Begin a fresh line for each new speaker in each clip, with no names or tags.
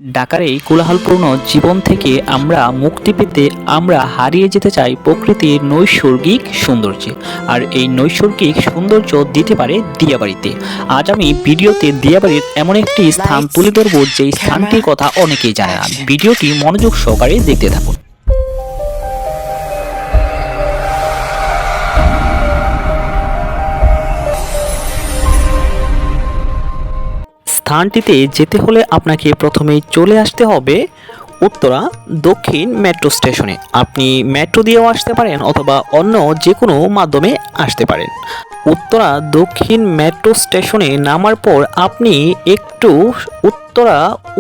ঢাকার এই কোলাহলপূর্ণ জীবন থেকে আমরা মুক্তি পেতে আমরা হারিয়ে যেতে চাই প্রকৃতির নৈসর্গিক সৌন্দর্যে। আর এই নৈসর্গিক সৌন্দর্য দিতে পারে দিয়াবাড়িতে। আজ আমি ভিডিওতে দিয়াবাড়ির এমন একটি স্থান তুলে ধরব যে স্থানটির কথা অনেকেই জানে না। ভিডিওটি মনোযোগ সহকারে দেখতে থাকুন। স্থানটিতে যেতে হলে আপনাকে প্রথমেই চলে আসতে হবে উত্তরা দক্ষিণ মেট্রো স্টেশনে। আপনি মেট্রো দিয়েও আসতে পারেন অথবা অন্য যে কোনো মাধ্যমে আসতে পারেন। উত্তরা দক্ষিণ মেট্রো স্টেশনে নামার পর আপনি একটু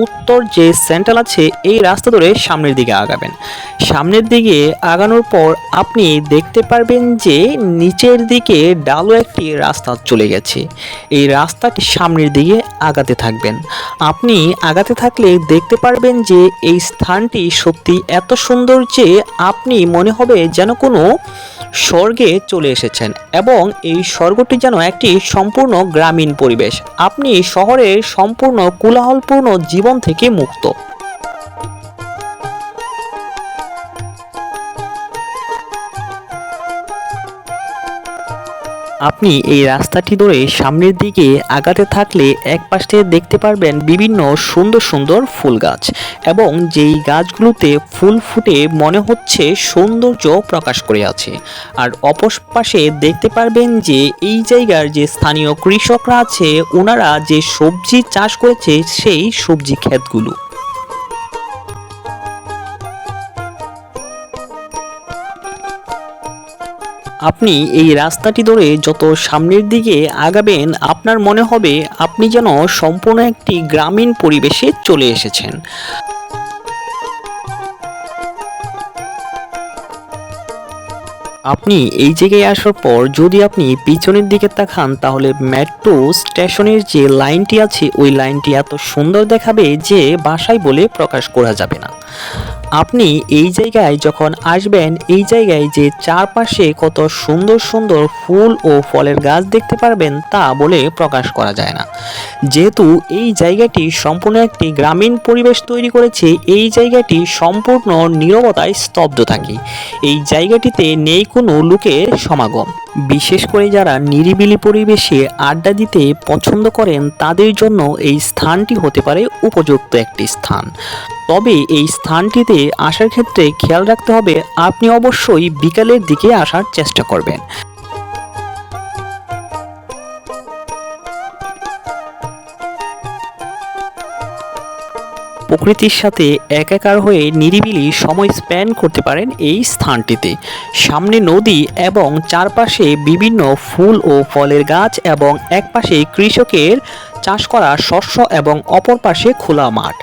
উত্তর যে সেন্ট্রাল আছে এই রাস্তা ধরে সামনের দিকে আগাবেন। সামনের দিকে আগানোর পর আপনি দেখতে পারবেন যে নিচের দিকে ডালো একটি রাস্তা চলে গেছে। এই রাস্তাটি সামনের দিকে আগাতে থাকবেন। আপনি আগাতে থাকলে দেখতে পারবেন যে এই স্থানটি সত্যি এত সুন্দর যে আপনি মনে হবে যেন কোনো স্বর্গে চলে এসেছেন, এবং এই স্বর্গটি যেন একটি সম্পূর্ণ গ্রামীণ পরিবেশ। আপনি শহরের সম্পূর্ণ কোলাহলপূর্ণ জীবন থেকে মুক্ত। আপনি এই রাস্তাটি ধরে সামনের দিকে আগাতে থাকলে এক পাশে দেখতে পারবেন বিভিন্ন সুন্দর সুন্দর ফুল গাছ, এবং যেই গাছগুলোতে ফুল ফুটে মনে হচ্ছে সৌন্দর্য প্রকাশ করে আছে। আর অপর পাশে দেখতে পারবেন যে এই জায়গার যে স্থানীয় কৃষকরা আছে ওনারা যে সবজি চাষ করেছে সেই সবজি ক্ষেতগুলো। আপনি এই রাস্তাটি ধরে যত সামনের দিকে আগাবেন আপনার মনে হবে আপনি যেন সম্পূর্ণ একটি গ্রামীণ পরিবেশে চলে এসেছেন। আপনি এই জায়গায় আসার পর যদি আপনি পিছনের দিকে তাকান তাহলে মেট্রো স্টেশনের যে লাইনটি আছে ওই লাইনটি এত সুন্দর দেখাবে যে ভাষায় বলে প্রকাশ করা যাবে না। আপনি এই জায়গায় যখন আসবেন এই জায়গায় যে চারপাশে কত সুন্দর সুন্দর ফুল ও ফলের গাছ দেখতে পারবেন তা বলে প্রকাশ করা যায় না। যেহেতু এই জায়গাটি সম্পূর্ণ একটি গ্রামীণ পরিবেশ তৈরি করেছে, এই জায়গাটি সম্পূর্ণ নীরবতায় স্তব্ধ থাকে। এই জায়গাটিতে নেই কোনো লোকের সমাগম। বিশেষ করে যারা নিরিবিলি পরিবেশে আড্ডা দিতে পছন্দ করেন তাদের জন্য এই স্থানটি হতে পারে উপযুক্ত একটি স্থান। তবে এই স্থানটিতে আসার ক্ষেত্রে খেয়াল রাখতে হবে আপনি অবশ্যই বিকালের দিকে আসার চেষ্টা করবেন। প্রকৃতির সাথে একাকার হয়ে নিরিবিলি সময় স্পেন্ড করতে পারেন এই স্থানটিতে। সামনে নদী এবং চারপাশে বিভিন্ন ফুল ও ফলের গাছ, এবং এক পাশে কৃষকের চাষ করা শস্য এবং অপর পাশে খোলা মাঠ।